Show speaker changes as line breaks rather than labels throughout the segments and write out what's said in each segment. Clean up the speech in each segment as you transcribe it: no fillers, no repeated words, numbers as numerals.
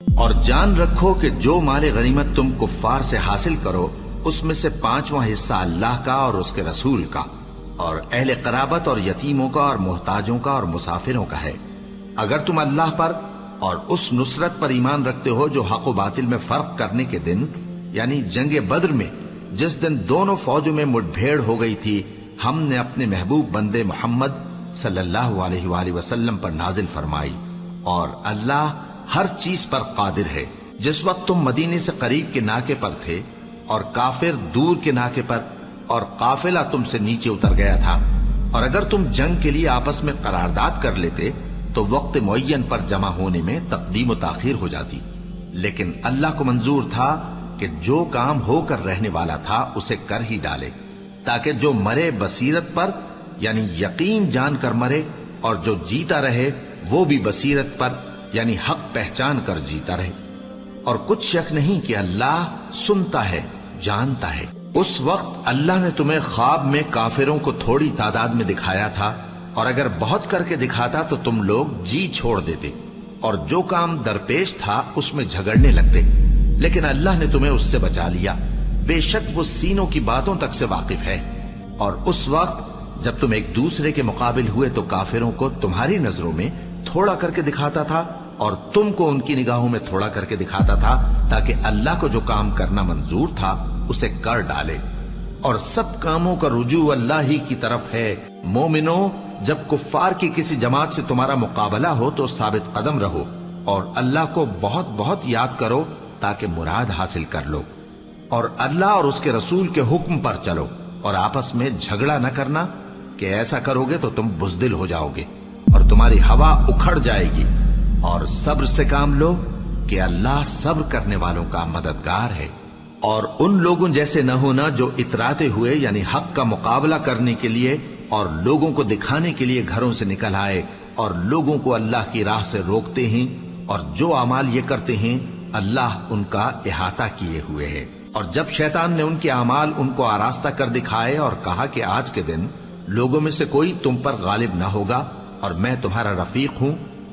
اور جان رکھو کہ جو مال غنیمت تم کفار سے حاصل کرو اس میں سے 5واں حصہ اللہ کا اور اس کے رسول کا اور اہل قرابت اور یتیموں کا اور محتاجوں کا اور مسافروں کا ہے، اگر تم اللہ پر اور اس نصرت پر ایمان رکھتے ہو جو حق و باطل میں فرق کرنے کے دن یعنی جنگ بدر میں جس دن دونوں فوجوں میں مٹ بھیڑ ہو گئی تھی ہم نے اپنے محبوب بندے محمد صلی اللہ علیہ وآلہ وسلم پر نازل فرمائی، اور اللہ ہر چیز پر قادر ہے۔ جس وقت تم مدینے سے قریب کے ناکے پر تھے اور کافر دور کے ناکے پر اور قافلہ تم سے نیچے اتر گیا تھا، اور اگر تم جنگ کے لیے آپس میں قرارداد کر لیتے تو وقت معین پر جمع ہونے میں تقدیم و تاخیر ہو جاتی، لیکن اللہ کو منظور تھا کہ جو کام ہو کر رہنے والا تھا اسے کر ہی ڈالے، تاکہ جو مرے بصیرت پر یعنی یقین جان کر مرے، اور جو جیتا رہے وہ بھی بصیرت پر یعنی حق پہچان کر جیتا رہے۔ اور کچھ شک نہیں کہ اللہ سنتا ہے، جانتا ہے۔ اس وقت اللہ نے تمہیں خواب میں کافروں کو تھوڑی تعداد میں دکھایا تھا، اور اگر بہت کر کے دکھاتا تو تم لوگ جی چھوڑ دیتے اور جو کام درپیش تھا اس میں جھگڑنے لگتے، لیکن اللہ نے تمہیں اس سے بچا لیا، بے شک وہ سینوں کی باتوں تک سے واقف ہے۔ اور اس وقت جب تم ایک دوسرے کے مقابل ہوئے تو کافروں کو تمہاری نظروں میں تھوڑا کر کے دکھاتا تھا اور تم کو ان کی نگاہوں میں تھوڑا کر کے دکھاتا تھا، تاکہ اللہ کو جو کام کرنا منظور تھا اسے کر ڈالے، اور سب کاموں کا رجوع اللہ ہی کی طرف ہے۔ مومنو، جب کفار کی کسی جماعت سے تمہارا مقابلہ ہو تو ثابت قدم رہو اور اللہ کو بہت بہت یاد کرو تاکہ مراد حاصل کر لو، اور اللہ اور اس کے رسول کے حکم پر چلو، اور آپس میں جھگڑا نہ کرنا کہ ایسا کرو گے تو تم بزدل ہو جاؤ گے اور تمہاری ہوا اکھڑ جائے گی، اور صبر سے کام لو کہ اللہ صبر کرنے والوں کا مددگار ہے۔ اور ان لوگوں جیسے نہ ہونا جو اتراتے ہوئے یعنی حق کا مقابلہ کرنے کے لیے اور لوگوں کو دکھانے کے لیے گھروں سے نکل آئے اور لوگوں کو اللہ کی راہ سے روکتے ہیں، اور جو اعمال یہ کرتے ہیں اللہ ان کا احاطہ کیے ہوئے ہے۔ اور جب شیطان نے ان کے اعمال ان کو آراستہ کر دکھائے اور کہا کہ آج کے دن لوگوں میں سے کوئی تم پر غالب نہ ہوگا اور میں تمہارا رفیق ہوں،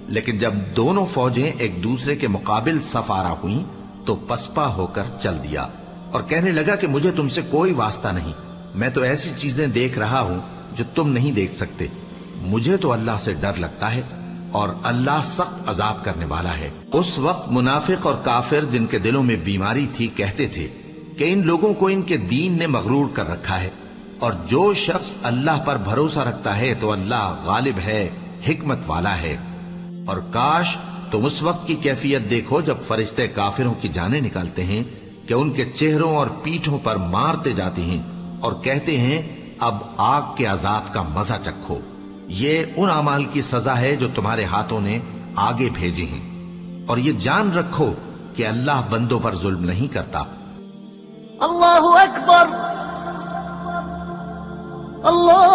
لیکن جب دونوں فوجیں ایک دوسرے کے مقابل صف آرا ہوئیں تو پسپا ہو کر چل دیا اور کہنے لگا کہ مجھے تم سے کوئی واسطہ نہیں، میں تو ایسی چیزیں دیکھ رہا ہوں جو تم نہیں دیکھ سکتے، مجھے تو اللہ سے ڈر لگتا ہے اور اللہ سخت عذاب کرنے والا ہے۔ اس وقت منافق اور کافر جن کے دلوں میں بیماری تھی کہتے تھے کہ ان لوگوں کو ان کے دین نے مغرور کر رکھا ہے، اور جو شخص اللہ پر بھروسہ رکھتا ہے تو اللہ غالب ہے، حکمت والا ہے۔ اور کاش تم اس وقت کی کیفیت دیکھو جب فرشتے کافروں کی جانیں نکالتے ہیں کہ ان کے چہروں اور پیٹھوں پر مارتے جاتے ہیں اور کہتے ہیں اب آگ کے عذاب کا مزہ چکھو، یہ ان اعمال کی سزا ہے جو تمہارے ہاتھوں نے آگے بھیجے ہیں، اور یہ جان رکھو کہ اللہ بندوں پر ظلم نہیں کرتا۔
اللہ اکبر، اللہ